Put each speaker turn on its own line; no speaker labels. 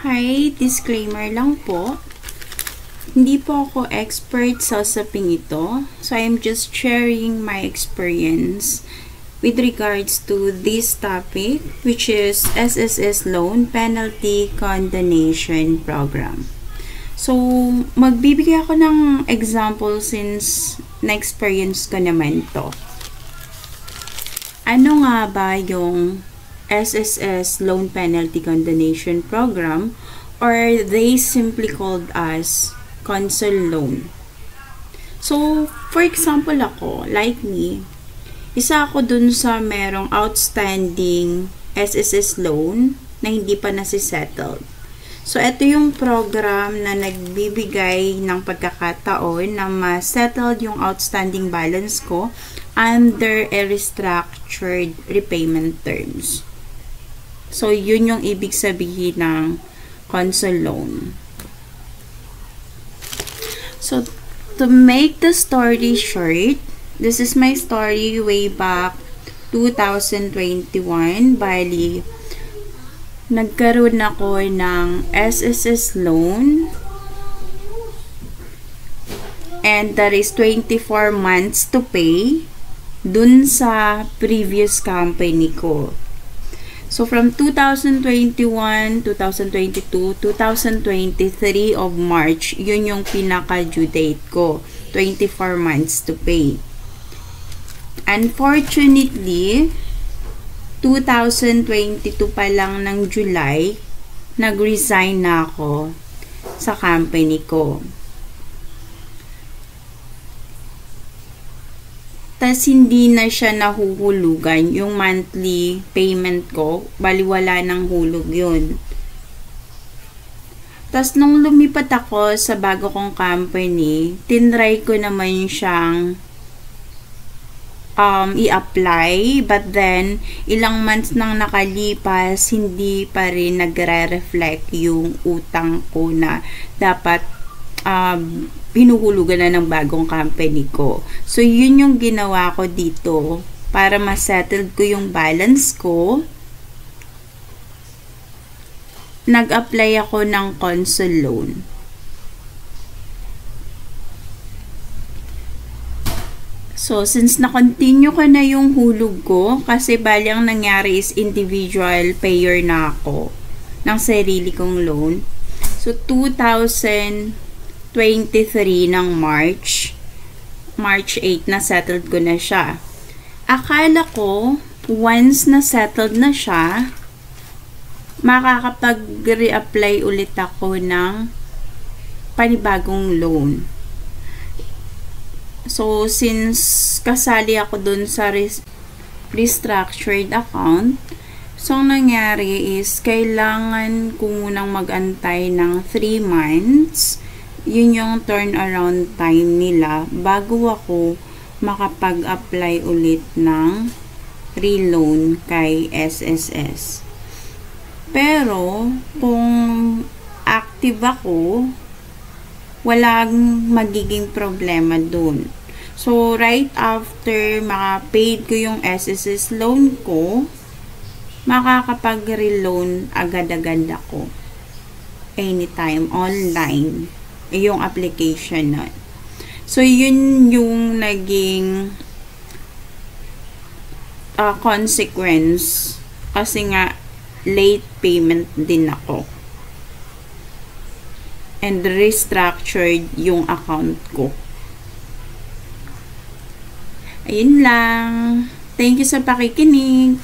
Hi, disclaimer lang po. Hindi po ako expert sa usaping ito. So, I'm just sharing my experience with regards to this topic, which is SSS Loan Penalty Condonation Program. So, magbibigay ako ng example since na-experience ko naman to. Ano nga ba yung SSS Loan Penalty Condonation Program, or they simply called as Consul Loan? So, for example ako, like me, isa ako dun sa merong outstanding SSS loan na hindi pa nasisettled. So, ito yung program na nagbibigay ng pagkakataon na ma-settled yung outstanding balance ko under a restructured repayment terms. So, yun yung ibig sabihin ng Consul Loan. So, to make the story short, this is my story way back 2021. Bali, nagkaroon ako ng SSS loan. And that is 24 months to pay dun sa previous company ko. So, from 2021, 2022, 2023 of March, yun yung pinaka-due date ko. 24 months to pay. Unfortunately, 2022 pa lang ng July, nag-resign na ako sa company ko. Tas hindi na siya nahuhulugan yung monthly payment ko, baliwala ng hulog yun. Tas nung lumipat ako sa bago kong company, tinry ko naman siyang i-apply, but then ilang months nang nakalipas, hindi pa rin nagre-reflect yung utang ko na dapat pinuhulugan na ng bagong company ko. So, yun yung ginawa ko dito para ma-settle ko yung balance ko. Nag-apply ako ng Consul Loan. So, since na-continue ko na yung hulog ko, kasi bali ang nangyari is individual payer na ako ng sarili kong loan. So, 2023 ng March 8 na settled ko na siya. Akala ko, once na settled na siya, makakapag-reapply ulit ako ng panibagong loan. So, since kasali ako dun sa restructured account, so, ang nangyari is, kailangan ko munang mag-antay ng 3 months. Yun yung turnaround time nila bago ako makapag-apply ulit ng reloan kay SSS. Pero, kung active ako, walang magiging problema dun. So, right after maka-paid ko yung SSS loan ko, makakapag-reloan agad-agad ako. Anytime, online. Yung application na. So, yun yung naging consequence. Kasi nga, late payment din ako. And restructured yung account ko. Ayun lang. Thank you sa pakikinig.